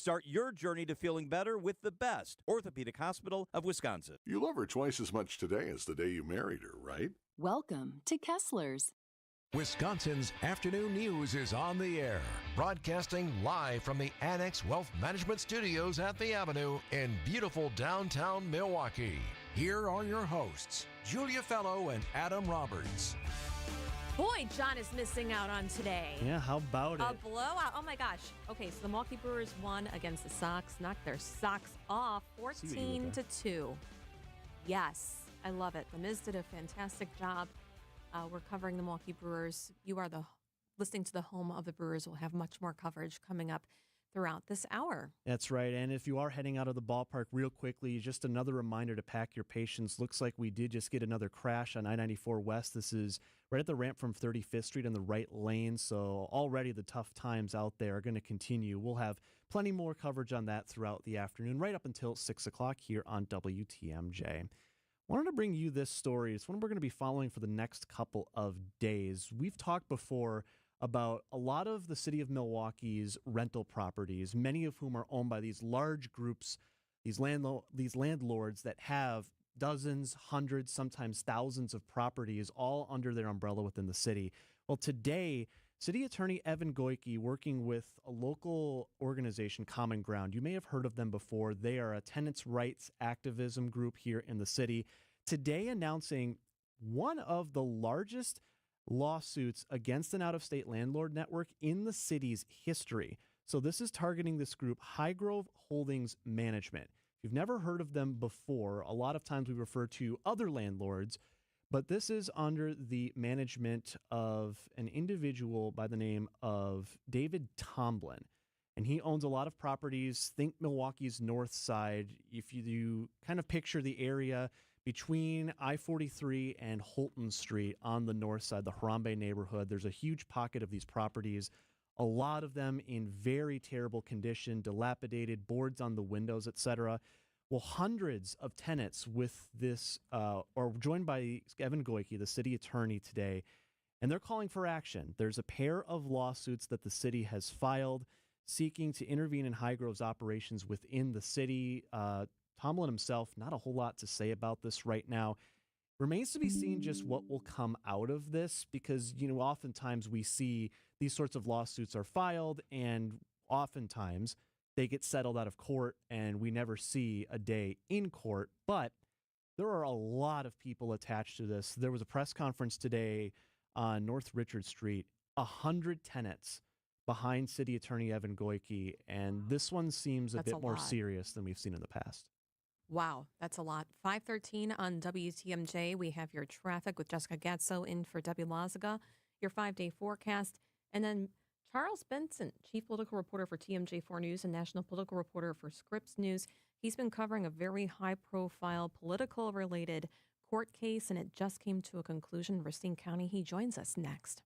Start your journey to feeling better with the best Orthopedic Hospital of Wisconsin. You love her twice as much today as the day you married her, right? Welcome to Kessler's. Wisconsin's afternoon news is on the air, broadcasting live from the Annex Wealth Management Studios at the Avenue in beautiful downtown Milwaukee. Here are your hosts, Julia Fellow and Adam Roberts. Boy, John is missing out on today. Yeah, how about A it? blowout. Oh, my gosh. Okay, so the Milwaukee Brewers won against the Sox, knocked their socks off 14-2. Yes, I love it. The Miz did a fantastic job. We're covering the Milwaukee Brewers. You are listening to the home of the Brewers. We'll have much more coverage coming up throughout this hour. That's right. And if you are heading out of the ballpark real quickly, just another reminder to pack your patience. Looks like we did just get another crash on I-94 West. This is right at the ramp from 35th Street in the right lane. So already the tough times out there are going to continue. We'll have plenty more coverage on that throughout the afternoon, right up until 6 o'clock here on WTMJ. Wanted to bring you this story. It's one we're going to be following for the next couple of days. We've talked before about a lot of the city of Milwaukee's rental properties, many of whom are owned by these large groups, these landlords that have dozens, hundreds, sometimes thousands of properties all under their umbrella within the city. Well, today, City Attorney Evan Goyke, working with a local organization, Common Ground, you may have heard of them before. They are a tenants' rights activism group here in the city. Today announcing one of the largest lawsuits against an out-of-state landlord network in the city's history. So this is targeting this group, Highgrove Holdings Management. If you've never heard of them before, a lot of times we refer to other landlords, but this is under the management of an individual by the name of David Tomlin. And he owns a lot of properties. Think Milwaukee's north side. If you kind of picture the area between I-43 and Holton Street on the north side, the Harambe neighborhood, there's a huge pocket of these properties, a lot of them in very terrible condition, dilapidated, boards on the windows, etc. Well, hundreds of tenants with this are joined by Evan Goyke, the city attorney today, and they're calling for action. There's a pair of lawsuits that the city has filed seeking to intervene in Highgrove's operations within the city. Tomlin himself, not a whole lot to say about this right now. Remains to be seen just what will come out of this because, oftentimes we see these sorts of lawsuits are filed and oftentimes they get settled out of court and we never see a day in court. But there are a lot of people attached to this. There was a press conference today on North Richard Street, 100 tenants behind City Attorney Evan Goyke, and this one seems a bit more serious than we've seen in the past. Wow, that's a lot. 5:13 on WTMJ. We have your traffic with Jessica Gatso in for Debbie Loziga, your 5-day forecast, and then Charles Benson, chief political reporter for TMJ4 News and national political reporter for Scripps News. He's been covering a very high-profile political-related court case, and it just came to a conclusion in Racine County. He joins us next.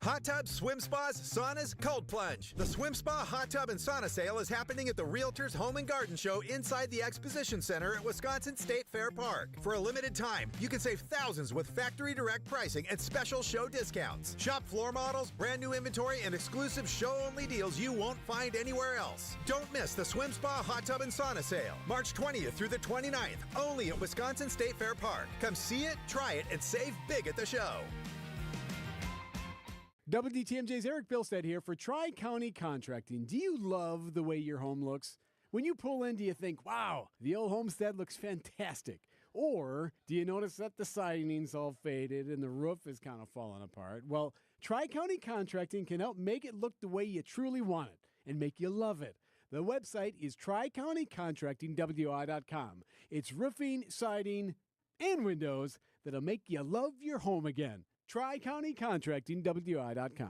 Hot tubs, swim spas, saunas, cold plunge. The Swim Spa Hot Tub and Sauna Sale is happening at the Realtors Home and Garden Show inside the Exposition Center at Wisconsin State Fair Park. For a limited time, you can save thousands with factory direct pricing and special show discounts. Shop floor models, brand new inventory, and exclusive show-only deals you won't find anywhere else. Don't miss the Swim Spa Hot Tub and Sauna Sale, March 20th through the 29th, only at Wisconsin State Fair Park. Come see it, try it, and save big at the show. WTMJ's Eric Bilstead here for Tri-County Contracting. Do you love the way your home looks? When you pull in, do you think, wow, the old homestead looks fantastic? Or do you notice that the siding's all faded and the roof is kind of falling apart? Well, Tri-County Contracting can help make it look the way you truly want it and make you love it. The website is TriCountyContractingWI.com. It's roofing, siding, and windows that'll make you love your home again. TriCountyContractingWI.com.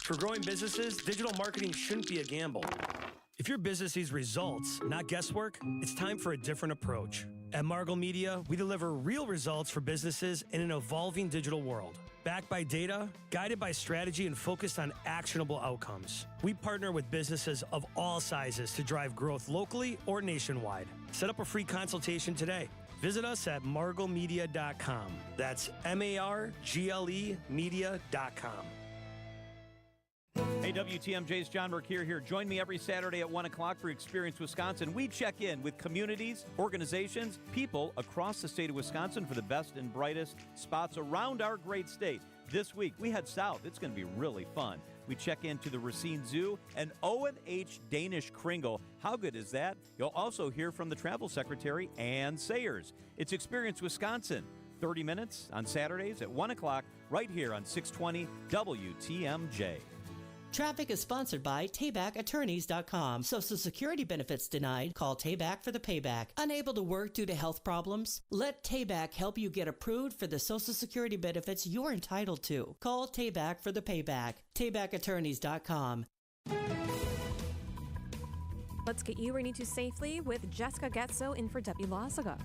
For growing businesses, digital marketing shouldn't be a gamble. If your business needs results, not guesswork, it's time for a different approach. At Margle Media, we deliver real results for businesses in an evolving digital world. Backed by data, guided by strategy, and focused on actionable outcomes. We partner with businesses of all sizes to drive growth locally or nationwide. Set up a free consultation today. Visit us at marglemedia.com. That's MARGLE media.com. Hey, Hey, WTMJ's John Mercure here. Join me every Saturday at 1 o'clock for Experience Wisconsin. We check in with communities, organizations, people across the state of Wisconsin for the best and brightest spots around our great state. This week, we head south. It's going to be really fun. We check into the Racine Zoo and Owen H. Danish Kringle. How good is that? You'll also hear from the Travel Secretary, Ann Sayers. It's Experience Wisconsin. 30 minutes on Saturdays at 1 o'clock right here on 620 WTMJ. Traffic is sponsored by TaybackAttorneys.com. Social Security benefits denied? Call Tayback for the payback. Unable to work due to health problems? Let Tayback help you get approved for the Social Security benefits you're entitled to. Call Tayback for the payback. TaybackAttorneys.com. Let's get you where you need to safely with Jessica Getzo in for Debbie Loziga.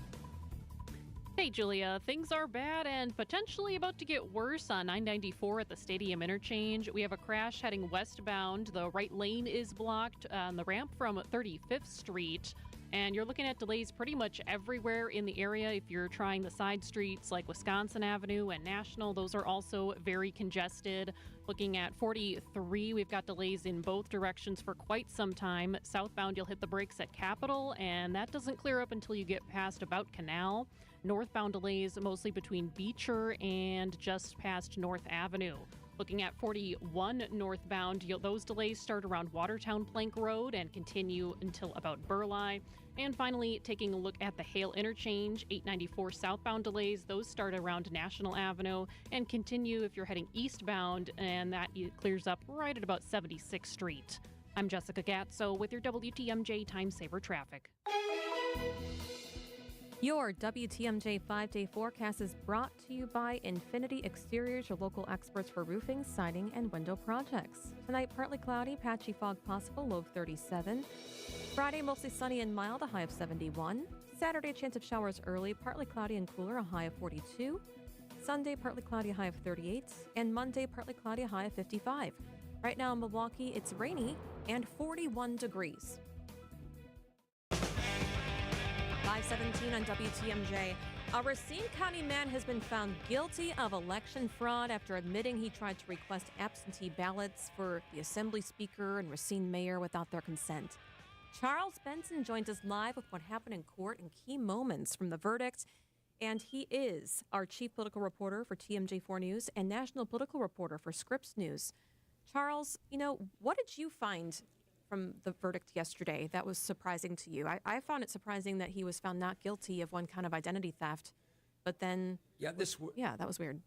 Hey, Julia. Things are bad and potentially about to get worse on 994 at the Stadium Interchange. We have a crash heading westbound. The right lane is blocked on the ramp from 35th Street. And you're looking at delays pretty much everywhere in the area. If you're trying the side streets like Wisconsin Avenue and National, those are also very congested. Looking at 43, we've got delays in both directions for quite some time. Southbound, you'll hit the brakes at Capitol, and that doesn't clear up until you get past about Canal. Northbound delays mostly between Beecher and just past North Avenue. Looking at 41 northbound, those delays start around Watertown Plank Road and continue until about Burleigh. And finally, taking a look at the Hale Interchange, 894 southbound delays, those start around National Avenue and continue if you're heading eastbound, and that clears up right at about 76th Street. I'm Jessica Gatso with your WTMJ Time Saver Traffic. Your WTMJ 5-day forecast is brought to you by Infinity Exteriors, your local experts for roofing, siding, and window projects. Tonight, partly cloudy, patchy fog possible, low of 37. Friday, mostly sunny and mild, a high of 71. Saturday, a chance of showers early, partly cloudy and cooler, a high of 42. Sunday, partly cloudy, a high of 38. And Monday, partly cloudy, a high of 55. Right now in Milwaukee, it's rainy and 41 degrees. 517 on WTMJ. A Racine County man has been found guilty of election fraud after admitting he tried to request absentee ballots for the Assembly Speaker and Racine Mayor without their consent. Charles Benson joins us live with what happened in court and key moments from the verdict. And he is our chief political reporter for TMJ4 News and national political reporter for Scripps News. Charles, what did you find from the verdict yesterday that was surprising to you? I found it surprising that he was found not guilty of one count of identity theft, but then that was weird.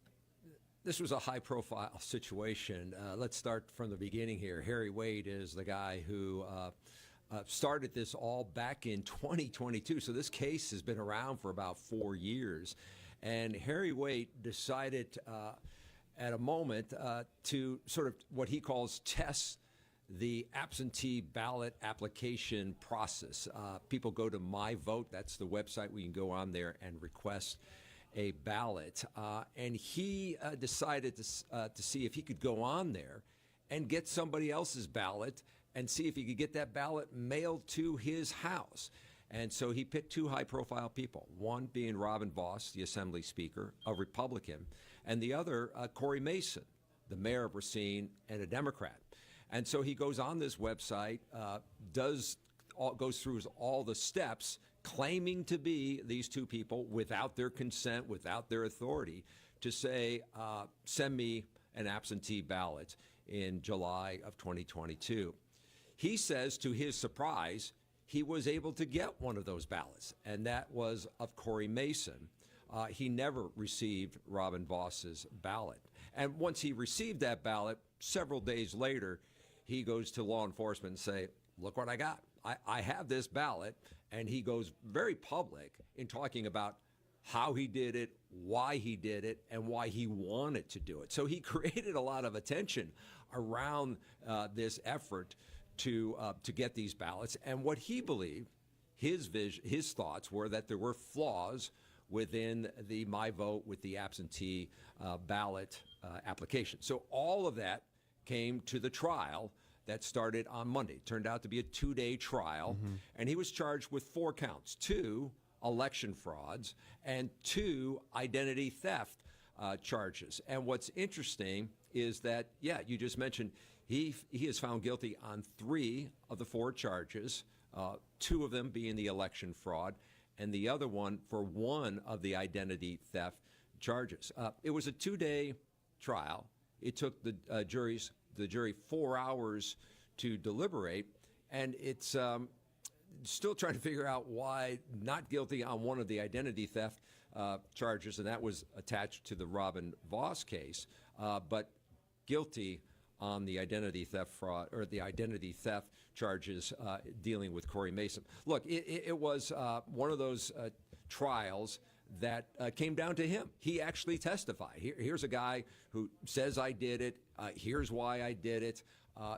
This was a high-profile situation. Let's start from the beginning here. Harry Wade is the guy who started this all back in 2022. So this case has been around for about 4 years. And Harry Wade decided at a moment to sort of what he calls test the absentee ballot application process. People go to My Vote. That's the website where you can go on there and request a ballot. And he decided to see if he could go on there and get somebody else's ballot and see if he could get that ballot mailed to his house. And so he picked two high-profile people, one being Robin Vos, the Assembly Speaker, a Republican, and the other, Corey Mason, the mayor of Racine and a Democrat. And so he goes on this website, goes through all the steps, claiming to be these two people without their consent, without their authority, to say, send me an absentee ballot in July of 2022. He says, to his surprise, he was able to get one of those ballots, and that was of Corey Mason. He never received Robin Vos's ballot. And once he received that ballot, several days later, he goes to law enforcement and say, look what I got. I have this ballot. And he goes very public in talking about how he did it, why he did it, and why he wanted to do it. So he created a lot of attention around this effort to get these ballots. And what he believed, his thoughts were that there were flaws within the My Vote with the absentee ballot application. So all of that came to the trial that started on Monday. It turned out to be a 2-day trial, and he was charged with 4 counts, 2 election frauds and 2 identity theft charges. And what's interesting is that, you just mentioned He is found guilty on 3 of the 4 charges, 2 of them being the election fraud, and the other one for 1 of the identity theft charges. It was a 2-day trial. It took the jury 4 hours to deliberate, and it's still trying to figure out why not guilty on 1 of the identity theft charges, and that was attached to the Robin Voss case, but guilty on the identity theft fraud or the identity theft charges dealing with Corey Mason. Look, it was one of those trials that came down to him. He actually testified. Here's a guy who says I did it. Here's why I did it.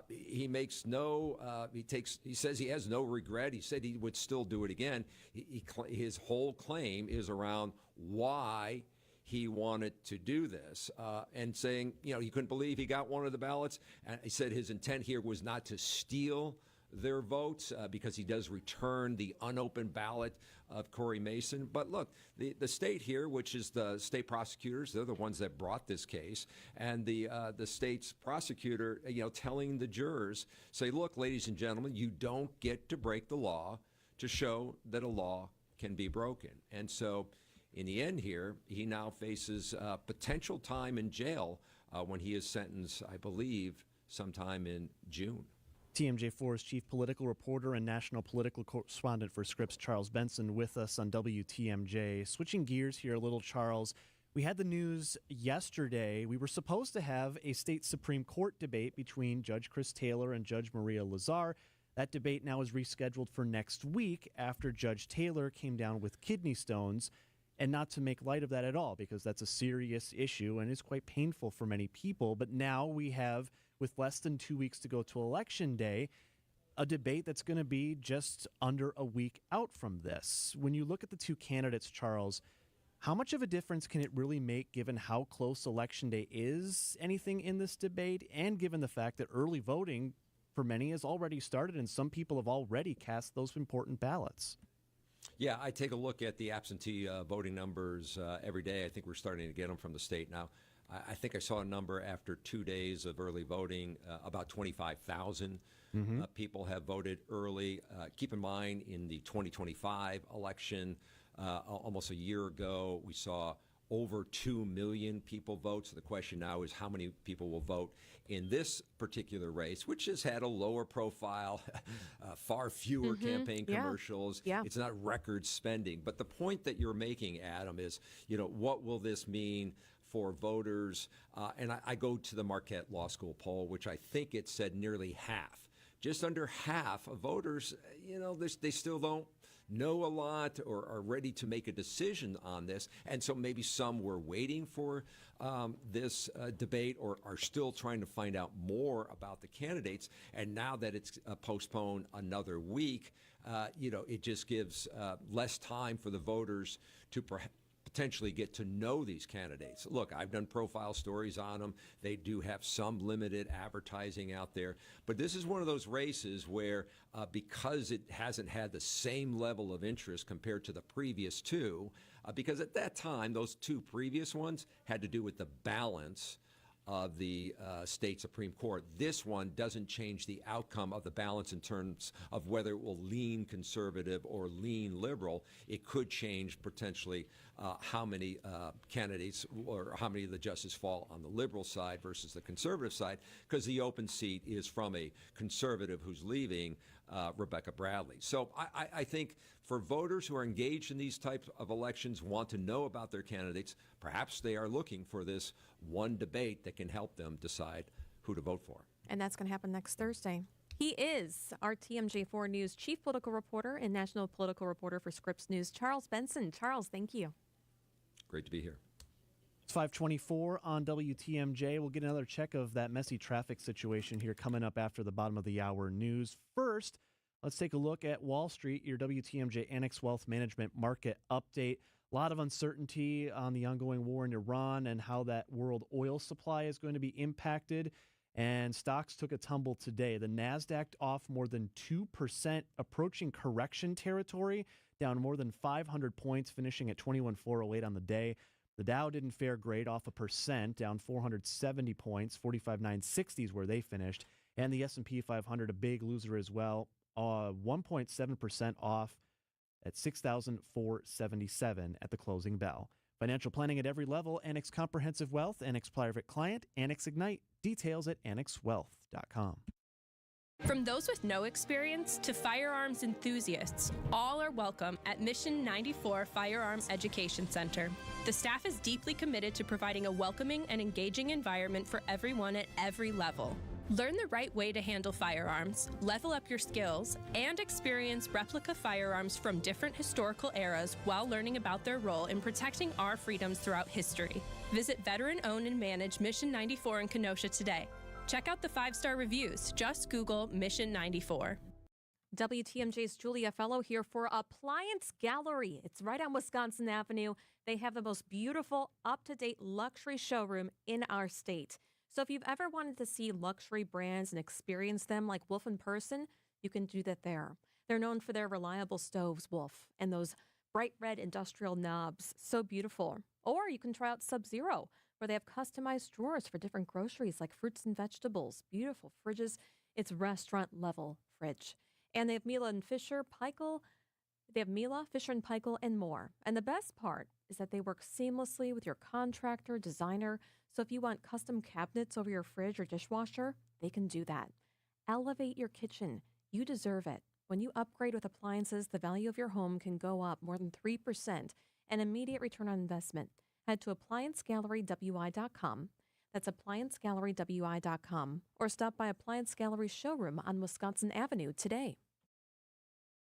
He makes no. He says he has no regret. He said he would still do it again. His whole claim is around why he wanted to do this, and saying, he couldn't believe he got 1 of the ballots. And he said his intent here was not to steal their votes because he does return the unopened ballot of Corey Mason. But look, the state here, which is the state prosecutors, they're the ones that brought this case, and the state's prosecutor, telling the jurors, say, look, ladies and gentlemen, you don't get to break the law to show that a law can be broken. And so in the end here, he now faces potential time in jail when he is sentenced, I believe, sometime in June. TMJ4's chief political reporter and national political correspondent for Scripps, Charles Benson, with us on WTMJ. Switching gears here a little, Charles. We had the news yesterday. We were supposed to have a state Supreme Court debate between Judge Chris Taylor and Judge Maria Lazar. That debate now is rescheduled for next week after Judge Taylor came down with kidney stones. And not to make light of that at all, because that's a serious issue and is quite painful for many people. But now we have, with less than 2 weeks to go to Election Day, a debate that's going to be just under a week out from this. When you look at the 2 candidates, Charles, how much of a difference can it really make given how close Election Day is, anything in this debate, and given the fact that early voting for many has already started and some people have already cast those important ballots? Yeah, I take a look at the absentee voting numbers every day. I think we're starting to get them from the state now. I think I saw a number after 2 days of early voting, about 25,000 people have voted early. Keep in mind, in the 2025 election, almost a year ago, we saw over 2 million people vote. So the question now is how many people will vote in this particular race, which has had a lower profile, far fewer campaign commercials. Yeah. It's not record spending. But the point that you're making, Adam, is, what will this mean for voters? And I go to the Marquette Law School poll, which I think it said nearly half, just under half of voters, they still don't know a lot or are ready to make a decision on this. And so maybe some were waiting for this debate or are still trying to find out more about the candidates. And now that it's postponed another week, it just gives less time for the voters to potentially get to know these candidates. Look, I've done profile stories on them. They do have some limited advertising out there. But this is one of those races where because it hasn't had the same level of interest compared to the previous 2, because at that time, those 2 previous ones had to do with the balance of the state Supreme Court. This one doesn't change the outcome of the balance in terms of whether it will lean conservative or lean liberal. It could change potentially how many candidates or how many of the justices fall on the liberal side versus the conservative side, because the open seat is from a conservative who's leaving, Rebecca Bradley. So I think for voters who are engaged in these types of elections, want to know about their candidates, perhaps they are looking for this one debate that can help them decide who to vote for. And that's going to happen next Thursday. He is our TMJ4 News chief political reporter and national political reporter for Scripps News, Charles Benson. Charles, thank you. Great to be here. It's 5:24 on WTMJ. We'll get another check of that messy traffic situation here coming up after the bottom of the hour news. First, let's take a look at Wall Street, your WTMJ Annex Wealth Management market update. A lot of uncertainty on the ongoing war in Iran and how that world oil supply is going to be impacted. And stocks took a tumble today. The NASDAQ off more than 2%, approaching correction territory, down more than 500 points, finishing at 21,408 on the day. The Dow didn't fare great, off 1%, down 470 points, 45,960 is where they finished. And the S&P 500, a big loser as well, 1.7% off at $6,477 at the closing bell. Financial planning at every level, Annex Comprehensive Wealth, Annex Private Client, Annex Ignite. Details at annexwealth.com. From those with no experience to firearms enthusiasts, all are welcome at Mission 94 Firearms Education Center. The staff is deeply committed to providing a welcoming and engaging environment for everyone at every level. Learn the right way to handle firearms, level up your skills, and experience replica firearms from different historical eras while learning about their role in protecting our freedoms throughout history. Visit veteran-owned and managed Mission 94 in Kenosha today. Check out the 5-star reviews. Just Google Mission 94. WTMJ's Julia Fellow here for Appliance Gallery. It's right on Wisconsin Avenue. They have the most beautiful, up-to-date luxury showroom in our state. So if you've ever wanted to see luxury brands and experience them like Wolf in person, you can do that there. They're known for their reliable stoves, Wolf, and those bright red industrial knobs. So beautiful. Or you can try out Sub-Zero, where they have customized drawers for different groceries like fruits and vegetables. Beautiful fridges. It's restaurant-level fridge. And they have Mila and Fisher, Peichel. They have Mila, Fisher and Peichel, and more. And the best part is that they work seamlessly with your contractor, designer. So if you want custom cabinets over your fridge or dishwasher, they can do that. Elevate your kitchen. You deserve it. When you upgrade with appliances, the value of your home can go up more than 3%, an immediate return on investment. Head to ApplianceGalleryWI.com. That's ApplianceGalleryWI.com. Or stop by Appliance Gallery showroom on Wisconsin Avenue today.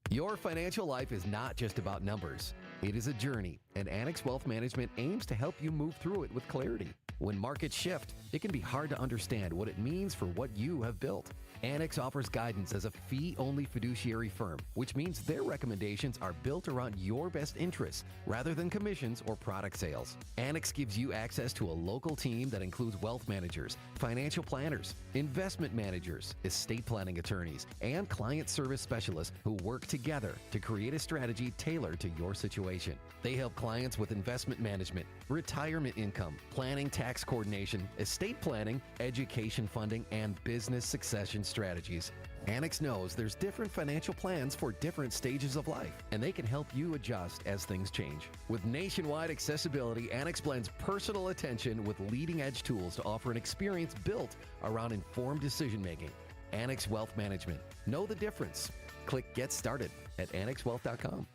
Your financial life is not just about numbers. It is a journey, and Annex Wealth Management aims to help you move through it with clarity. When markets shift, it can be hard to understand what it means for what you have built. Annex offers guidance as a fee-only fiduciary firm, which means their recommendations are built around your best interests rather than commissions or product sales. Annex gives you access to a local team that includes wealth managers, financial planners, investment managers, estate planning attorneys, and client service specialists who work together to create a strategy tailored to your situation. They help clients with investment management, retirement income, planning, tax coordination, estate planning, education funding, and business succession strategies. Annex knows there's different financial plans for different stages of life, and they can help you adjust as things change. With nationwide accessibility, Annex blends personal attention with leading-edge tools to offer an experience built around informed decision-making. Annex Wealth Management. Know the difference. Click Get Started at annexwealth.com.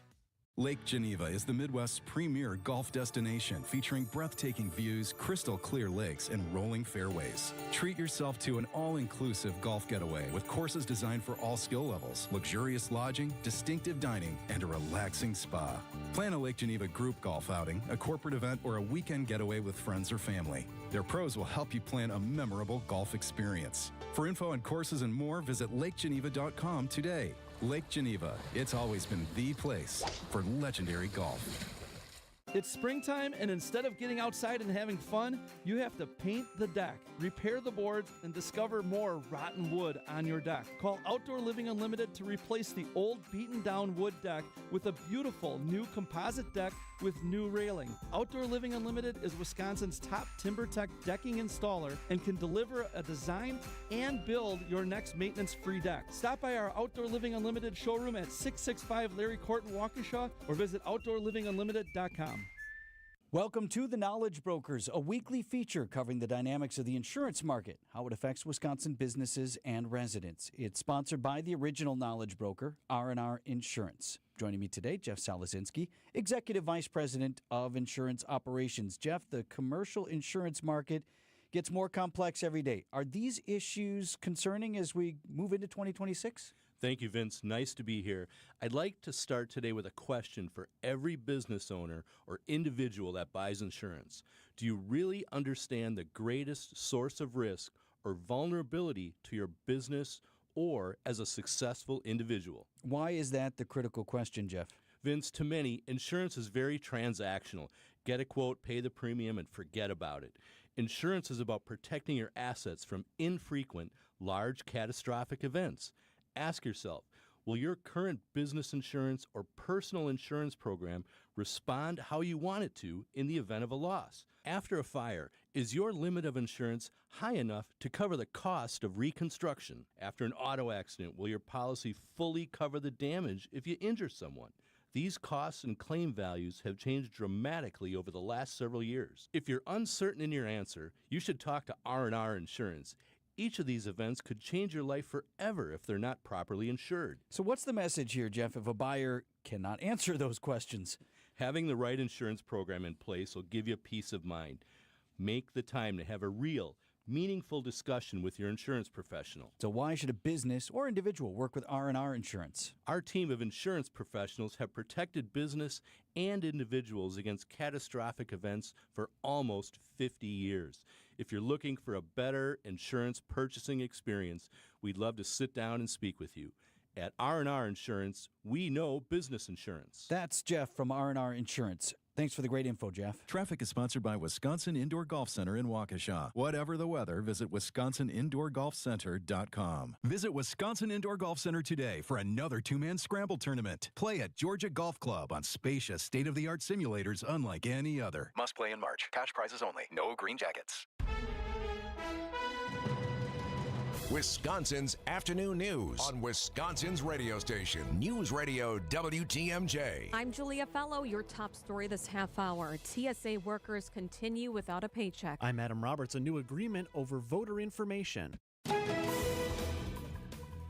Lake Geneva is the Midwest's premier golf destination, featuring breathtaking views, crystal clear lakes, and rolling fairways. Treat yourself to an all-inclusive golf getaway with courses designed for all skill levels, luxurious lodging, distinctive dining, and a relaxing spa. Plan a Lake Geneva group golf outing, a corporate event, or a weekend getaway with friends or family. Their pros will help you plan a memorable golf experience. For info on courses and more, visit lakegeneva.com today. Lake Geneva, it's always been the place for legendary golf. It's springtime, and instead of getting outside and having fun, you have to paint the deck, repair the boards, and discover more rotten wood on your deck. Call Outdoor Living Unlimited to replace the old beaten-down wood deck with a beautiful new composite deck with new railing. Outdoor Living Unlimited is Wisconsin's top TimberTech decking installer and can deliver a design and build your next maintenance-free deck. Stop by our Outdoor Living Unlimited showroom at 665 Larry Court in Waukesha or visit OutdoorLivingUnlimited.com. Welcome to The Knowledge Brokers, a weekly feature covering the dynamics of the insurance market, how it affects Wisconsin businesses and residents. It's sponsored by the original knowledge broker, R&R Insurance. Joining me today, Jeff Salazinski, Executive Vice President of Insurance Operations. Jeff, the commercial insurance market gets more complex every day. Are these issues concerning as we move into 2026? Thank you, Vince. Nice to be here. I'd like to start today with a question for every business owner or individual that buys insurance. Do you really understand the greatest source of risk or vulnerability to your business or as a successful individual? Why is that the critical question, Jeff? Vince, to many, insurance is very transactional. Get a quote, pay the premium, and forget about it. Insurance is about protecting your assets from infrequent, large catastrophic events. Ask yourself, will your current business insurance or personal insurance program respond how you want it to in the event of a loss? After a fire, Is your limit of insurance high enough to cover the cost of reconstruction? After an auto accident, will your policy fully cover the damage if you injure someone? These costs and claim values have changed dramatically over the last several years. If you're uncertain in your answer, you should talk to R&R Insurance. Each of these events could change your life forever if they're not properly insured. So what's the message here, Jeff, if a buyer cannot answer those questions? Having the right insurance program in place will give you peace of mind. Make the time to have a real, meaningful discussion with your insurance professional. So why should a business or individual work with R&R Insurance? Our team of insurance professionals have protected business and individuals against catastrophic events for almost 50 years. If you're looking for a better insurance purchasing experience, we'd love to sit down and speak with you. At R&R Insurance, we know business insurance. That's Jeff from R&R Insurance. Thanks for the great info, Jeff. Traffic is sponsored by Wisconsin Indoor Golf Center in Waukesha. Whatever the weather, visit WisconsinIndoorGolfCenter.com. Visit Wisconsin Indoor Golf Center today for another two-man scramble tournament. Play at Georgia Golf Club on spacious, state-of-the-art simulators unlike any other. Must play in March. Cash prizes only. No green jackets. Wisconsin's afternoon news on Wisconsin's radio station, News Radio WTMJ. I'm Julia Fellow. Your top story this half hour. TSA workers continue without a paycheck. I'm Adam Roberts. A new agreement over voter information.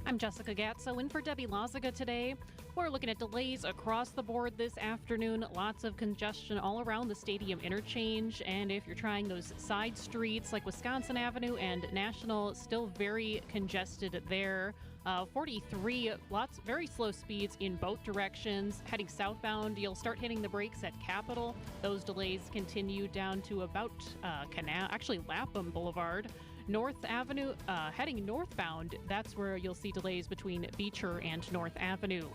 I'm Jessica Gatso in for Debbie Loziga today. We're looking at delays across the board this afternoon. Lots of congestion all around the stadium interchange. And if you're trying those side streets like Wisconsin Avenue and National, still very congested there. 43, very slow speeds in both directions. Heading southbound, you'll start hitting the brakes at Capitol. Those delays continue down to about Lapham Boulevard. North Avenue, heading northbound, that's where you'll see delays between Beecher and North Avenue.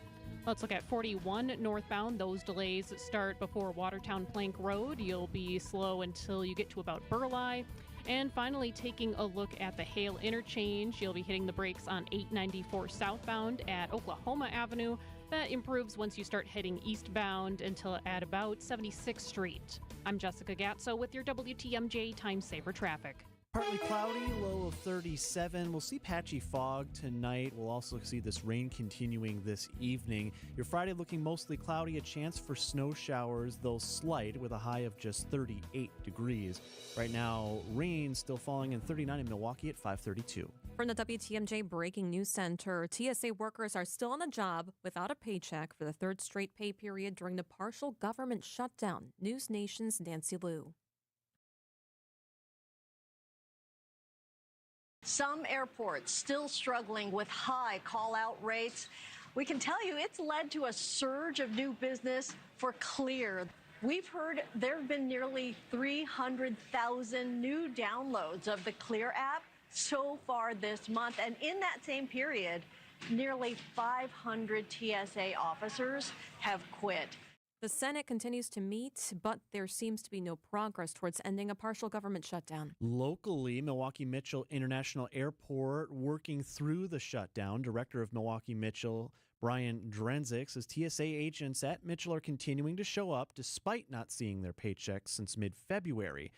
Let's look at 41 northbound. Those delays start before Watertown Plank Road. You'll be slow until you get to about Burleigh. And finally, taking a look at the Hale interchange, you'll be hitting the brakes on 894 southbound at Oklahoma Avenue. That improves once you start heading eastbound until at about 76th Street. I'm Jessica Gatso with your WTMJ Time Saver Traffic. Partly cloudy, low of 37. We'll see patchy fog tonight. We'll also see this rain continuing this evening. Your Friday looking mostly cloudy, a chance for snow showers, though slight, with a high of just 38 degrees. Right now, rain still falling in 39 in Milwaukee at 532. From the WTMJ Breaking News Center, TSA workers are still on the job without a paycheck for the third straight pay period during the partial government shutdown. News Nation's Nancy Liu. Some airports still struggling with high call-out rates. We can tell you it's led to a surge of new business for Clear. We've heard there have been nearly 300,000 new downloads of the Clear app so far this month. And in that same period, nearly 500 TSA officers have quit. The Senate continues to meet, but there seems to be no progress towards ending a partial government shutdown. Locally, Milwaukee Mitchell International Airport working through the shutdown. Director of Milwaukee Mitchell, Brian Drenzik, says TSA agents at Mitchell are continuing to show up despite not seeing their paychecks since mid-February.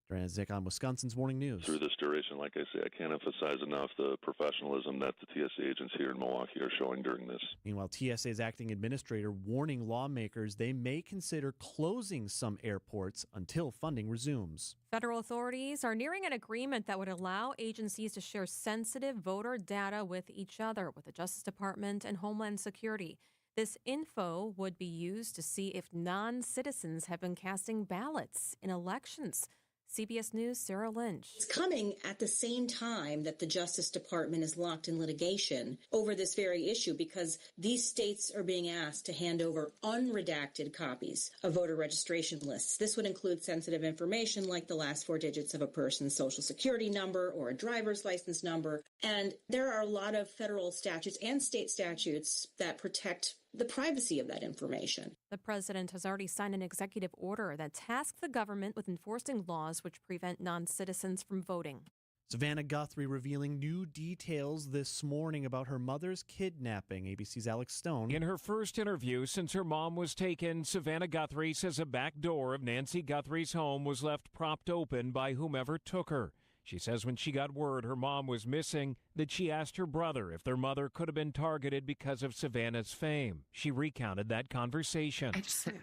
Drenzik on Wisconsin's Morning News. Through this duration, like I say, I can't emphasize enough the professionalism that the TSA agents here in Milwaukee are showing during this. Meanwhile, TSA's acting administrator warning lawmakers they may consider closing some airports until funding resumes. Federal authorities are nearing an agreement that would allow agencies to share sensitive voter data with each other, with the Justice Department and Homeland Security. This info would be used to see if non-citizens have been casting ballots in elections. CBS News' Sarah Lynch. It's coming at the same time that the Justice Department is locked in litigation over this very issue because these states are being asked to hand over unredacted copies of voter registration lists. This would include sensitive information like the last four digits of a person's social security number or a driver's license number. And there are a lot of federal statutes and state statutes that protect the privacy of that information. The president has already signed an executive order that tasks the government with enforcing laws which prevent non-citizens from voting. Savannah Guthrie revealing new details this morning about her mother's kidnapping. ABC's Alex Stone. In her first interview since her mom was taken, Savannah Guthrie says a back door of Nancy Guthrie's home was left propped open by whomever took her. She says when she got word her mom was missing, that she asked her brother if their mother could have been targeted because of Savannah's fame. She recounted that conversation. I just said,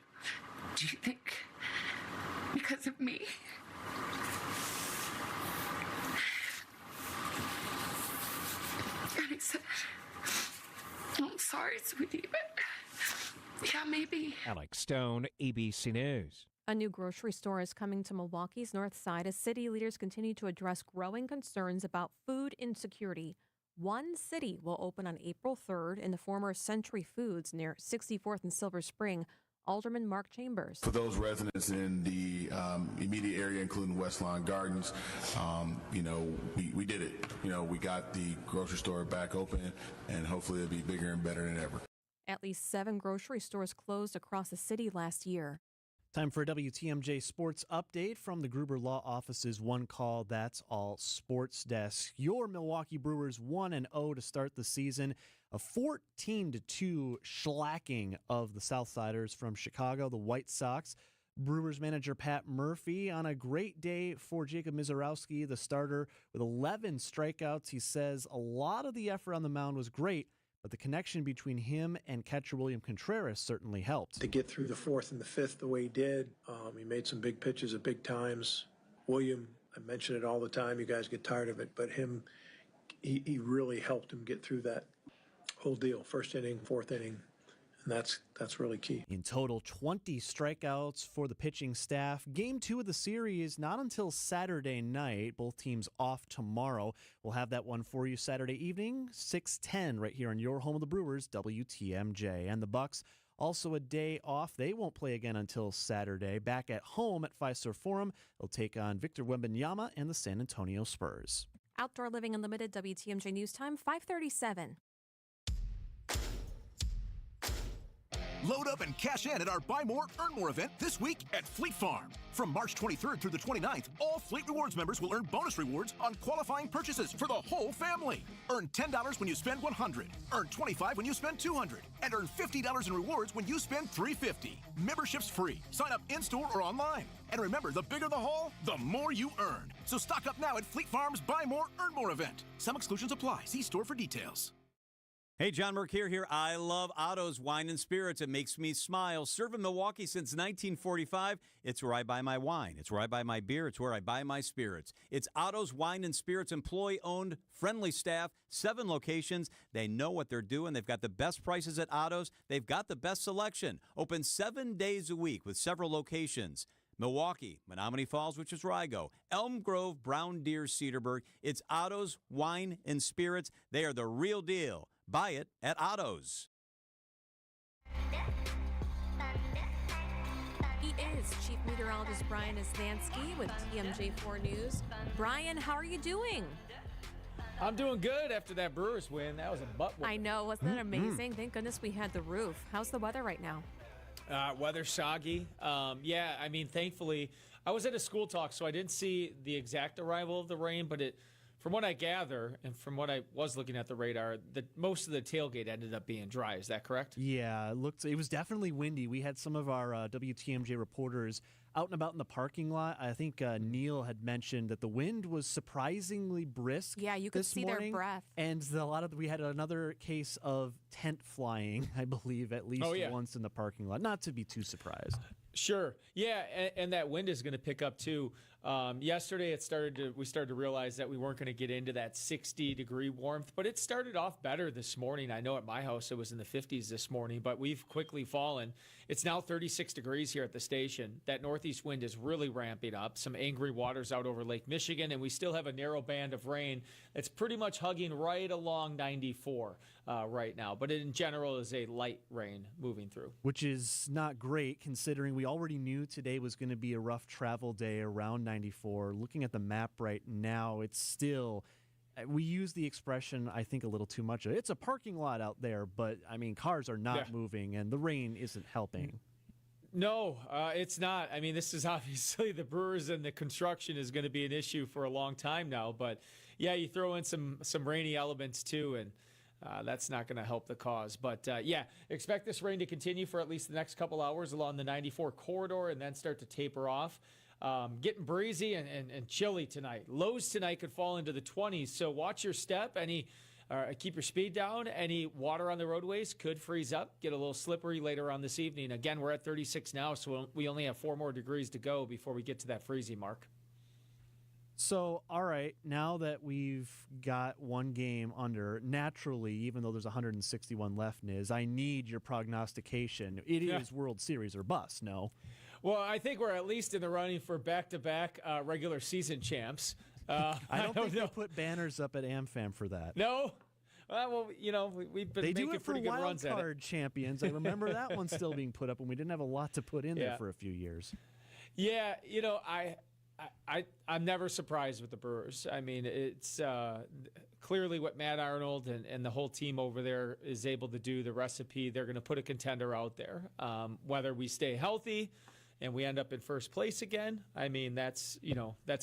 do you think because of me? And he said, I'm sorry, sweetie, but yeah, maybe. Alex Stone, ABC News. A new grocery store is coming to Milwaukee's north side as city leaders continue to address growing concerns about food insecurity. One City will open on April 3rd in the former Century Foods near 64th and Silver Spring. Alderman Mark Chambers. For those residents in the immediate area, including West Lawn Gardens, we did it. We got the grocery store back open, and hopefully it'll be bigger and better than ever. At least 7 grocery stores closed across the city last year. Time for a WTMJ Sports Update from the Gruber Law Office's One Call, That's All Sports Desk. Your Milwaukee Brewers 1-0 to start the season. A 14-2 shellacking of the Southsiders from Chicago, the White Sox. Brewers manager Pat Murphy on a great day for Jacob Mizorowski, the starter, with 11 strikeouts. He says a lot of the effort on the mound was great, but the connection between him and catcher William Contreras certainly helped. To get through the 4th and the 5th the way he did, he made some big pitches at big times. William, I mention it all the time, you guys get tired of it, but he really helped him get through that whole deal, 1st inning, 4th inning, and that's really key. In total, 20 strikeouts for the pitching staff. Game 2 of the series not until Saturday night. Both teams off tomorrow. We'll have that one for you Saturday evening, 6:10, right here on your home of the Brewers, WTMJ. And the Bucks also a day off. They won't play again until Saturday. Back at home at Fiserv Forum, they'll take on Victor Wembanyama and the San Antonio Spurs. Outdoor Living Unlimited, WTMJ News Time, 5:37. Load up and cash in at our Buy More, Earn More event this week at Fleet Farm. From March 23rd through the 29th, all Fleet Rewards members will earn bonus rewards on qualifying purchases for the whole family. Earn $10 when you spend $100, earn $25 when you spend $200, and earn $50 in rewards when you spend $350. Membership's free. Sign up in-store or online. And remember, the bigger the haul, the more you earn. So stock up now at Fleet Farm's Buy More, Earn More event. Some exclusions apply. See store for details. Hey, John Mercure here. I love Otto's Wine and Spirits. It makes me smile. Serving Milwaukee since 1945. It's where I buy my wine. It's where I buy my beer. It's where I buy my spirits. It's Otto's Wine and Spirits, employee-owned, friendly staff, 7 locations. They know what they're doing. They've got the best prices at Otto's. They've got the best selection. Open 7 days a week with several locations. Milwaukee, Menominee Falls, which is where I go. Elm Grove, Brown Deer, Cedarburg. It's Otto's Wine and Spirits. They are the real deal. Buy it at Otto's. He is Chief Meteorologist Brian Isnansky with TMJ4 News. Brian, how are you doing? I'm doing good after that Brewers win. That was a butt whooping. I know. Wasn't that amazing? Thank goodness we had the roof. How's the weather right now? Weather soggy. Thankfully, I was at a school talk, so I didn't see the exact arrival of the rain, but from what I gather, and from what I was looking at the radar, most of the tailgate ended up being dry. Is that correct? Yeah, it was definitely windy. We had some of our WTMJ reporters out and about in the parking lot. I think Neil had mentioned that the wind was surprisingly brisk. Yeah, you could see their breath. And we had another case of tent flying, I believe, at least once in the parking lot. Not to be too surprised. Sure. Yeah, and that wind is going to pick up too. Yesterday, we started to realize that we weren't going to get into that 60-degree warmth, but it started off better this morning. I know at my house it was in the 50s this morning, but we've quickly fallen. It's now 36 degrees here at the station. That northeast wind is really ramping up. Some angry waters out over Lake Michigan, and we still have a narrow band of rain that's pretty much hugging right along 94 right now. But in general, is a light rain moving through. Which is not great considering we already knew today was going to be a rough travel day around 94. Looking at the map right now, it's still, we use the expression, I think, a little too much. It's a parking lot out there, but, cars are not moving, and the rain isn't helping. No, it's not. I mean, this is obviously the Brewers, and the construction is going to be an issue for a long time now. But yeah, you throw in some rainy elements too, and that's not going to help the cause. But yeah, expect this rain to continue for at least the next couple hours along the 94 corridor, and then start to taper off. Getting breezy and chilly tonight. Lows tonight could fall into the 20s, so watch your step. Keep your speed down. Any water on the roadways could freeze up, get a little slippery later on this evening. Again, we're at 36 now, so we only have 4 more degrees to go before we get to that freezing mark. So, all right, now that we've got one game under, naturally, even though there's 161 left, Niz, I need your prognostication. It is World Series or bust, no? Well, I think we're at least in the running for back-to-back regular season champs. I don't think they put banners up at AmFam for that. No? Well, we've been making pretty good runs at it. They do it for wild card champions. I remember that one still being put up when we didn't have a lot to put in there for a few years. Yeah, I'm never surprised with the Brewers. I mean, it's clearly what Matt Arnold and the whole team over there is able to do, the recipe. They're going to put a contender out there. Whether we stay healthy and we end up in first place again, I mean, that's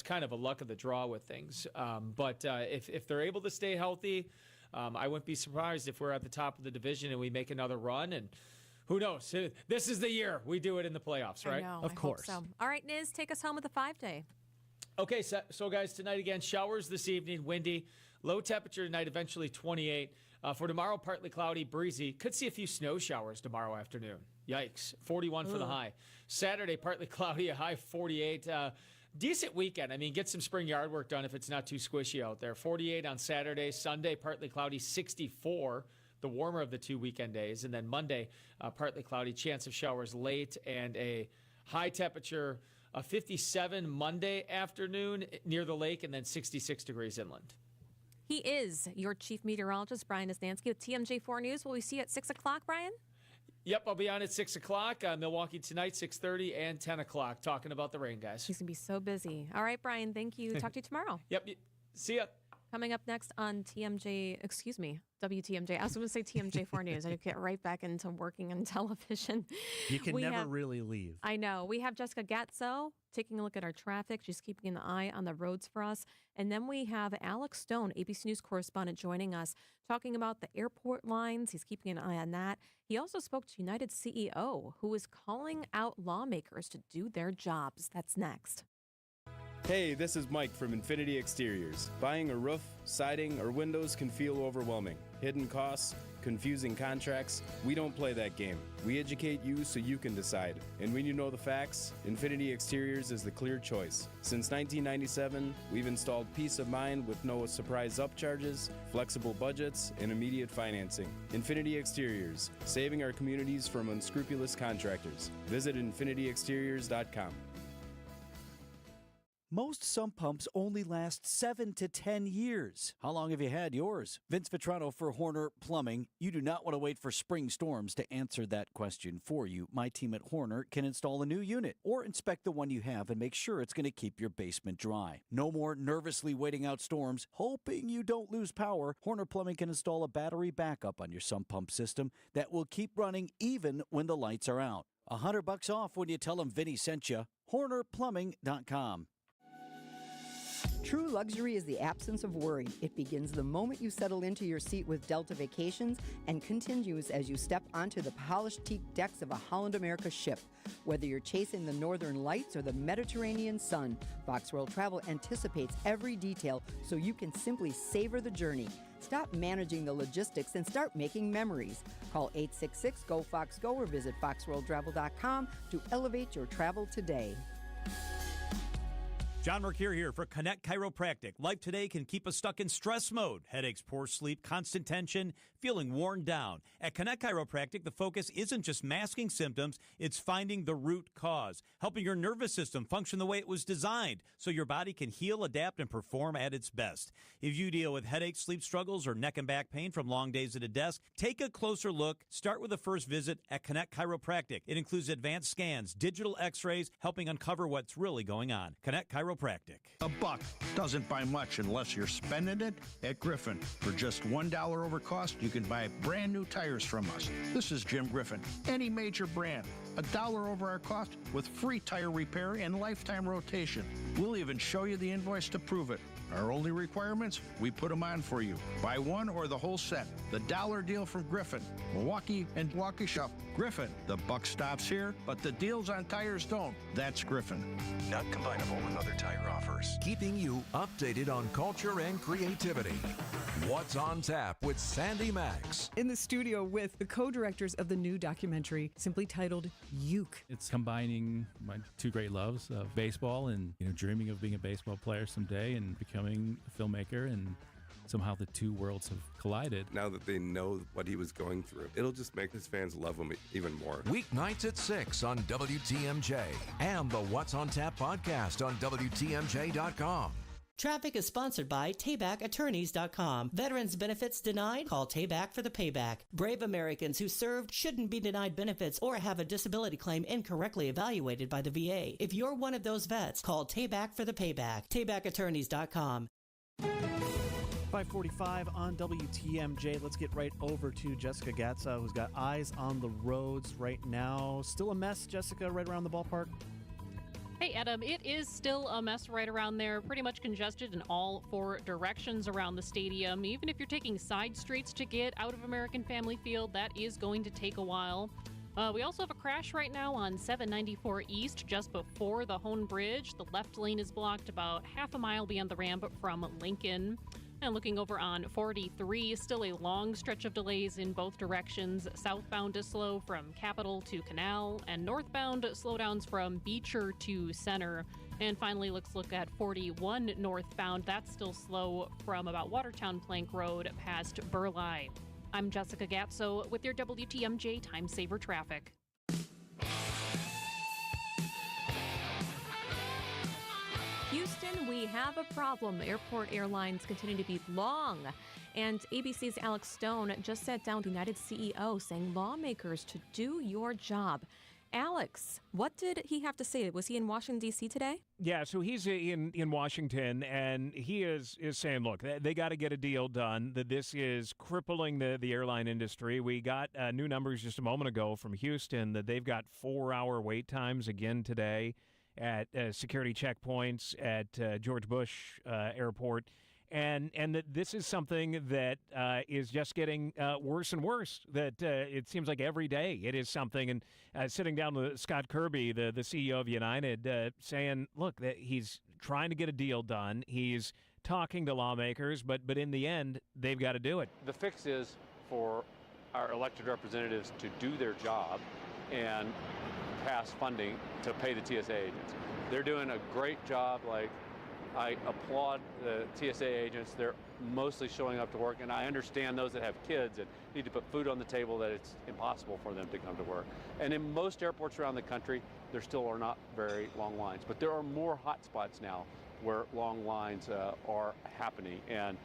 kind of a luck of the draw with things. But if they're able to stay healthy, I wouldn't be surprised if we're at the top of the division and we make another run. And who knows? This is the year we do it in the playoffs, right? I know, of course. Hope so. All right, Niz, take us home with the 5-day. Okay, so guys, tonight again, showers this evening, windy. Low temperature tonight, eventually 28. For tomorrow, partly cloudy, breezy. Could see a few snow showers tomorrow afternoon. Yikes. 41 for the high. Saturday, partly cloudy, a high 48. Decent weekend. I mean, get some spring yard work done if it's not too squishy out there. 48 on Saturday. Sunday, partly cloudy, 64. The warmer of the 2 weekend days. And then Monday, partly cloudy, chance of showers late, and a high temperature of 57 Monday afternoon near the lake, and then 66 degrees inland. He is your chief meteorologist, Brian Isnansky, with TMJ4 News. Will we see you at 6 o'clock, Brian? Yep, I'll be on at 6 o'clock. Milwaukee tonight, 6:30 and 10 o'clock, talking about the rain, guys. He's going to be so busy. All right, Brian, thank you. Talk to you tomorrow. Yep, see ya. Coming up next on WTMJ. I was going to say TMJ4 News. I get right back into working on television. You can never really leave. I know. We have Jessica Gatso taking a look at our traffic. She's keeping an eye on the roads for us. And then we have Alex Stone, ABC News correspondent, joining us, talking about the airport lines. He's keeping an eye on that. He also spoke to United CEO, who is calling out lawmakers to do their jobs. That's next. Hey, this is Mike from Infinity Exteriors. Buying a roof, siding, or windows can feel overwhelming. Hidden costs, confusing contracts. We don't play that game. We educate you so you can decide. And when you know the facts, Infinity Exteriors is the clear choice. Since 1997, we've installed peace of mind with no surprise upcharges, flexible budgets, and immediate financing. Infinity Exteriors, saving our communities from unscrupulous contractors. Visit infinityexteriors.com. Most sump pumps only last 7 to 10 years. How long have you had yours? Vince Vitrano for Horner Plumbing. You do not want to wait for spring storms to answer that question for you. My team at Horner can install a new unit or inspect the one you have and make sure it's going to keep your basement dry. No more nervously waiting out storms, hoping you don't lose power. Horner Plumbing can install a battery backup on your sump pump system that will keep running even when the lights are out. $100 off when you tell them Vinny sent you. HornerPlumbing.com. True luxury is the absence of worry. It begins the moment you settle into your seat with Delta Vacations and continues as you step onto the polished teak decks of a Holland America ship. Whether you're chasing the northern lights or the Mediterranean sun, Fox World Travel anticipates every detail so you can simply savor the journey. Stop managing the logistics and start making memories. Call 866-GO-FOX-GO or visit foxworldtravel.com to elevate your travel today. John Mercure here for Connect Chiropractic. Life today can keep us stuck in stress mode. Headaches, poor sleep, constant tension, feeling worn down. At Connect Chiropractic, the focus isn't just masking symptoms, it's finding the root cause, helping your nervous system function the way it was designed so your body can heal, adapt, and perform at its best. If you deal with headaches, sleep struggles, or neck and back pain from long days at a desk, take a closer look. Start with a first visit at Connect Chiropractic. It includes advanced scans, digital x-rays, helping uncover what's really going on. Connect Chiropractic. Chiropractic. $1 doesn't buy much unless you're spending it at Griffin. For just $1 over cost, you can buy brand new tires from us. This is Jim Griffin. Any major brand, $1 over our cost with free tire repair and lifetime rotation. We'll even show you the invoice to prove it. Our only requirements, we put them on for you. Buy one or the whole set. The dollar deal from Griffin. Milwaukee and Waukesha. Griffin. The buck stops here, but the deals on tires don't. That's Griffin. Not combinable with other tire offers. Keeping you updated on culture and creativity. What's on Tap with Sandy Max. In the studio with the co-directors of the new documentary, simply titled Uke. It's combining my two great loves of baseball and dreaming of being a baseball player someday and becoming a filmmaker, and somehow the two worlds have collided. Now that they know what he was going through, it'll just make his fans love him even more. Weeknights at 6 on WTMJ and the What's on Tap podcast on WTMJ.com. Traffic is sponsored by TaybackAttorneys.com. Veterans benefits denied? Call Tayback for the payback. Brave Americans who served shouldn't be denied benefits or have a disability claim incorrectly evaluated by the VA. If you're one of those vets, call Tayback for the payback. TaybackAttorneys.com. 5:45 on WTMJ. Let's get right over to Jessica Gatza, who's got eyes on the roads right now. Still a mess, Jessica, right around the ballpark? Hey, Adam, it is still a mess right around there. Pretty much congested in all four directions around the stadium. Even if you're taking side streets to get out of American Family Field, that is going to take a while. We also have a crash right now on 794 East, just before the Hone Bridge. The left lane is blocked about half a mile beyond the ramp from Lincoln. And looking over on 43, still a long stretch of delays in both directions. Southbound is slow from Capitol to Canal, and northbound slowdowns from Beecher to Center. And finally, let's look at 41 northbound. That's still slow from about Watertown Plank Road past Burleigh. I'm Jessica Gatso with your WTMJ Time Saver Traffic. Houston, we have a problem. Airport airlines continue to be long. And ABC's Alex Stone just sat down with the United CEO saying lawmakers to do your job. Alex, what did he have to say? Was he in Washington, D.C. today? Yeah, so he's in Washington, and he is saying, look, they got to get a deal done, that this is crippling the airline industry. We got new numbers just a moment ago from Houston that they've got 4-hour wait times again today at security checkpoints at George Bush Airport, and that this is something that is just getting worse and worse, that it seems like every day it is something. And sitting down with Scott Kirby, the CEO of United, saying, look, that he's trying to get a deal done. He's talking to lawmakers, but in the end, they've got to do it. The fix is for our elected representatives to do their job and pass funding to pay the TSA agents. They're doing a great job. I applaud the TSA agents. They're mostly showing up to work, and I understand those that have kids and need to put food on the table, that it's impossible for them to come to work. And in most airports around the country, there still are not very long lines, but there are more hot spots now where long lines are happening, and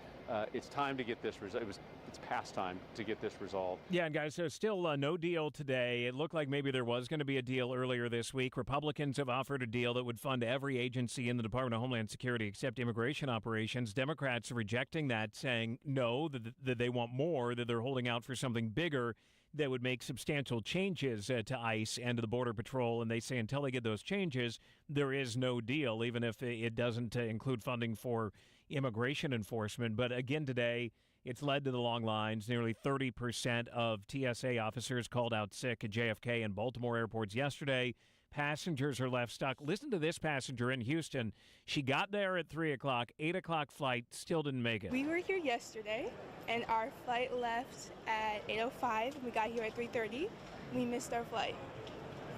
it's time to get this resolved. It's past time to get this resolved. Yeah, and guys, there's still no deal today. It looked like maybe there was going to be a deal earlier this week. Republicans have offered a deal that would fund every agency in the Department of Homeland Security except immigration operations. Democrats are rejecting that, saying no, that they want more, that they're holding out for something bigger that would make substantial changes to ICE and to the Border Patrol. And they say until they get those changes, there is no deal, even if it doesn't include funding for immigration enforcement. But again today, it's led to the long lines. Nearly 30% of TSA officers called out sick at JFK and Baltimore airports yesterday. Passengers are left stuck. Listen to this passenger in Houston. She got there at 3 o'clock, 8 o'clock flight, still didn't make it. We were here yesterday, and our flight left at 8:05. We got here at 3:30. We missed our flight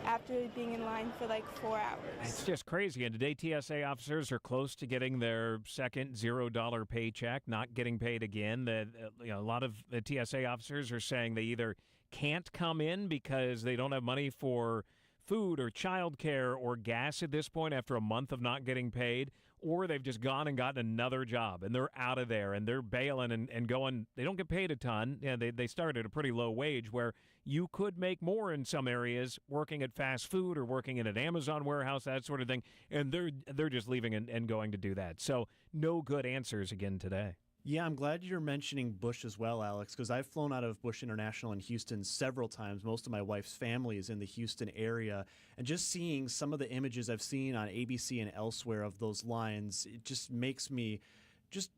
after being in line for like 4 hours. It's just crazy. And today, TSA officers are close to getting their second $0 paycheck, not getting paid again. A lot of the TSA officers are saying they either can't come in because they don't have money for food or childcare or gas at this point after a month of not getting paid, or they've just gone and gotten another job and they're out of there and they're bailing and going. They don't get paid a ton. Yeah, they start at a pretty low wage where you could make more in some areas working at fast food or working in an Amazon warehouse, that sort of thing. And they're just leaving and going to do that. So no good answers again today. Yeah, I'm glad you're mentioning Bush as well, Alex, because I've flown out of Bush International in Houston several times. Most of my wife's family is in the Houston area. And just seeing some of the images I've seen on ABC and elsewhere of those lines, it just makes me just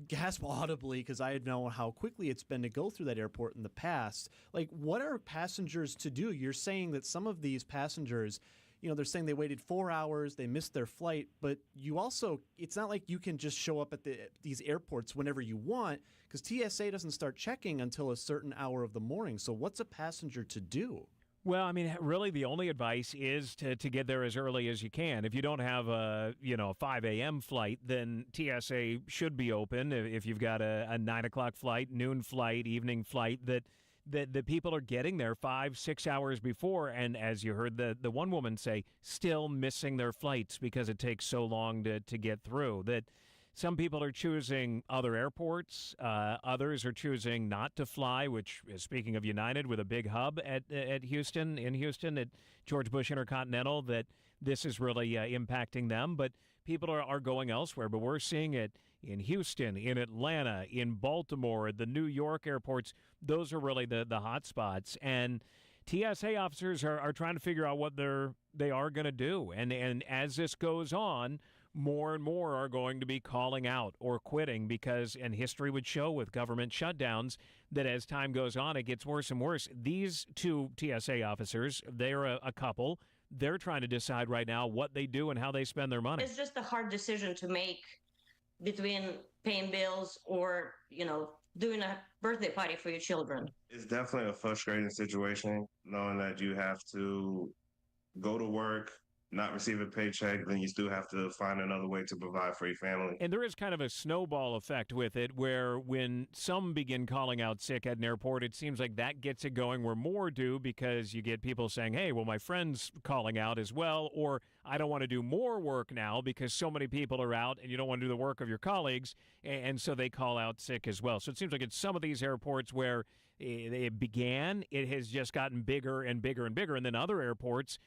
gasp audibly because I know how quickly it's been to go through that airport in the past. Like, what are passengers to do? You're saying that some of these passengers, they're saying they waited 4 hours, they missed their flight, but you also, it's not like you can just show up at these airports whenever you want because TSA doesn't start checking until a certain hour of the morning. So what's a passenger to do? Well, I mean, really the only advice is to get there as early as you can. If you don't have a 5 a.m. flight, then TSA should be open. If you've got a 9 o'clock flight, noon flight, evening flight, that the people are getting there 5-6 hours before, and as you heard the one woman say, still missing their flights because it takes so long to get through. That some people are choosing other airports, others are choosing not to fly, which, speaking of United, with a big hub in Houston, at George Bush Intercontinental, that this is really impacting them. But people are going elsewhere. But we're seeing it in Houston, in Atlanta, in Baltimore, the New York airports. Those are really the hot spots. And TSA officers are trying to figure out what they are going to do. And as this goes on, more and more are going to be calling out or quitting because, and history would show with government shutdowns, that as time goes on, it gets worse and worse. These two TSA officers, they're a couple. They're trying to decide right now what they do and how they spend their money. It's just a hard decision to make between paying bills or, doing a birthday party for your children. It's definitely a frustrating situation, knowing that you have to go to work, not receive a paycheck, then you still have to find another way to provide for your family. And there is kind of a snowball effect with it where when some begin calling out sick at an airport, it seems like that gets it going where more do because you get people saying, hey, well, my friend's calling out as well, or I don't want to do more work now because so many people are out and you don't want to do the work of your colleagues, and so they call out sick as well. So it seems like it's some of these airports where it began, it has just gotten bigger and bigger and bigger, and then other airports,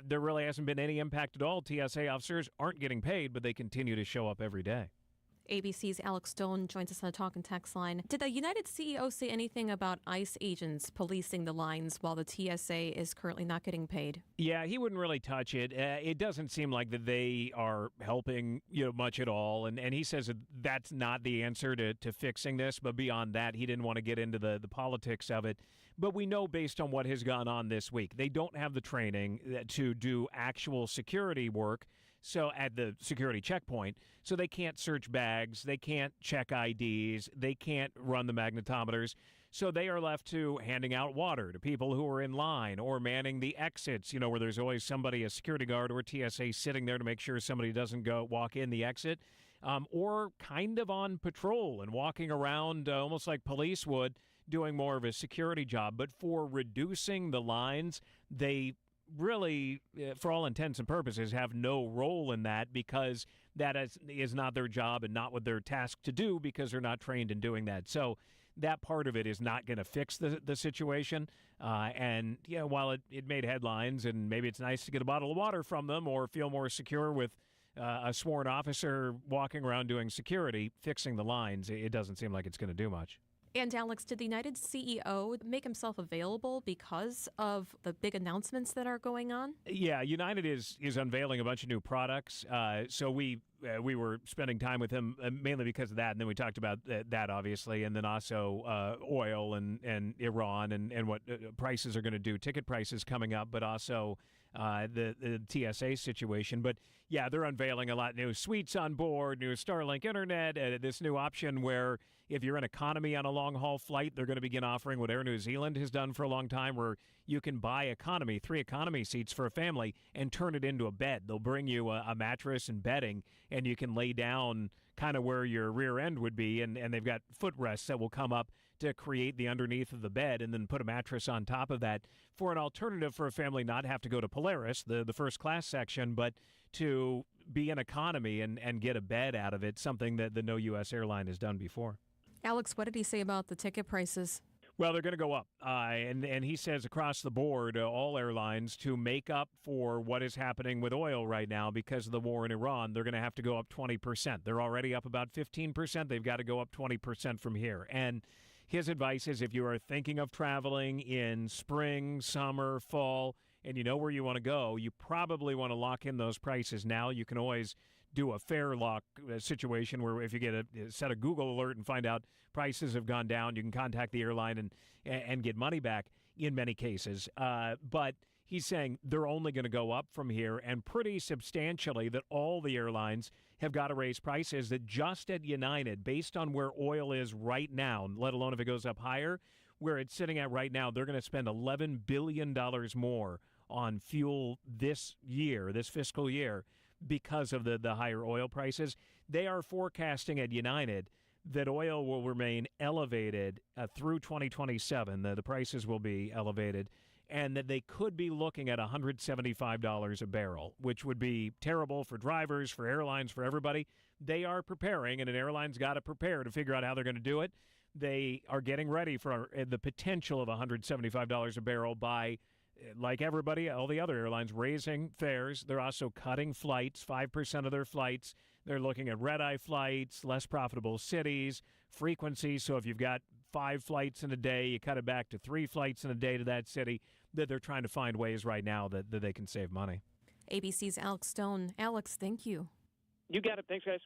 there really hasn't been any impact at all. TSA officers aren't getting paid, but they continue to show up every day. ABC's Alex Stone joins us on the Talk and Text line. Did the United CEO say anything about ICE agents policing the lines while the TSA is currently not getting paid? Yeah, he wouldn't really touch it. It doesn't seem like that they are helping much at all. And he says that that's not the answer to fixing this. But beyond that, he didn't want to get into the politics of it. But we know based on what has gone on this week, they don't have the training to do actual security work. So at the security checkpoint, so they can't search bags, they can't check IDs, they can't run the magnetometers. So they are left to handing out water to people who are in line or manning the exits, where there's always somebody, a security guard or TSA sitting there to make sure somebody doesn't walk in the exit, or kind of on patrol and walking around almost like police would, doing more of a security job. But for reducing the lines, they really, for all intents and purposes, have no role in that because that is not their job and not what they're tasked to do because they're not trained in doing that. So that part of it is not going to fix the situation. And while it made headlines and maybe it's nice to get a bottle of water from them or feel more secure with a sworn officer walking around doing security, fixing the lines, it doesn't seem like it's going to do much. And Alex, did the United CEO make himself available because of the big announcements that are going on? Yeah, United is unveiling a bunch of new products. So we were spending time with him mainly because of that, and then we talked about that obviously, and then also oil and Iran and what prices are going to do, ticket prices coming up, but also the TSA situation. But yeah, they're unveiling a lot of new suites on board, new Starlink internet, this new option where if you're in economy on a long-haul flight, they're going to begin offering what Air New Zealand has done for a long time, where you can buy economy, 3 economy seats for a family, and turn it into a bed. They'll bring you a mattress and bedding, and you can lay down kind of where your rear end would be, and they've got footrests that will come up to create the underneath of the bed and then put a mattress on top of that for an alternative for a family not have to go to Polaris, the first class section, but to be an economy and get a bed out of it, something that the No U.S. airline has done before. Alex, what did he say about the ticket prices? Well, they're going to go up. And he says across the board, all airlines, to make up for what is happening with oil right now because of the war in Iran, they're going to have to go up 20%. They're already up about 15%. They've got to go up 20% from here. And his advice is if you are thinking of traveling in spring, summer, fall, and you know where you want to go, you probably want to lock in those prices now. You can always do a fare lock situation where if you get set a Google alert and find out prices have gone down, you can contact the airline and get money back in many cases. But he's saying they're only going to go up from here, and pretty substantially, that all the airlines have got to raise prices, that just at United, based on where oil is right now, let alone if it goes up higher, where it's sitting at right now, they're going to spend $11 billion more on fuel this year, this fiscal year, because of the higher oil prices. They are forecasting at United that oil will remain elevated through 2027. The prices will be elevated, and that they could be looking at $175 a barrel, which would be terrible for drivers, for airlines, for everybody. They are preparing, and an airline's got to prepare to figure out how they're going to do it. They are getting ready for the potential of $175 a barrel by, like everybody, all the other airlines, raising fares. They're also cutting flights, 5% of their flights. They're looking at red-eye flights, less profitable cities, frequency. So if you've got 5 flights in a day, you cut it back to 3 flights in a day to that city. That they're trying to find ways right now that they can save money. ABC's Alex Stone. Alex, thank you. You got it. Thanks, guys.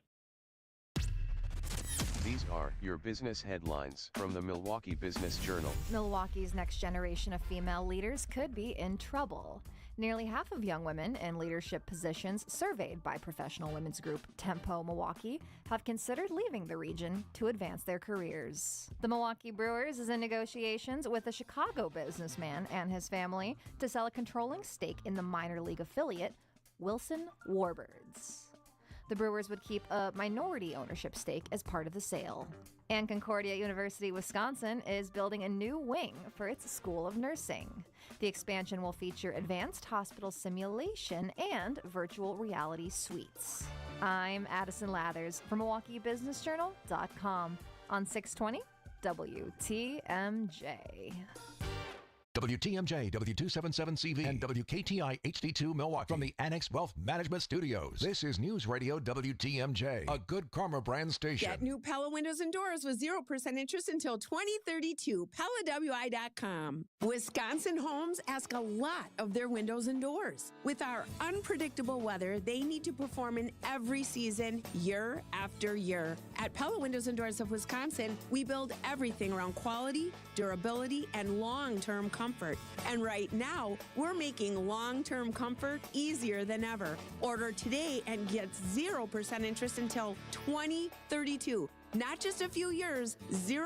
These are your business headlines from the Milwaukee Business Journal. Milwaukee's next generation of female leaders could be in trouble. Nearly half of young women in leadership positions surveyed by professional women's group Tempo Milwaukee have considered leaving the region to advance their careers. The Milwaukee Brewers is in negotiations with a Chicago businessman and his family to sell a controlling stake in the minor league affiliate, Wilson Warbirds. The Brewers would keep a minority ownership stake as part of the sale. And Concordia University, Wisconsin is building a new wing for its School of Nursing. The expansion will feature advanced hospital simulation and virtual reality suites. I'm Addison Lathers from MilwaukeeBusinessJournal.com on 620 WTMJ. WTMJ, W277CV, and WKTI HD2 Milwaukee from the Annex Wealth Management Studios. This is News Radio WTMJ, a Good Karma brand station. Get new Pella windows and doors with 0% interest until 2032. PellaWI.com. Wisconsin homes ask a lot of their windows and doors. With our unpredictable weather, they need to perform in every season, year after year. At Pella Windows and Doors of Wisconsin, we build everything around quality, durability, and long-term comfort. And right now, we're making long-term comfort easier than ever. Order today and get 0% interest until 2032. Not just a few years, 0%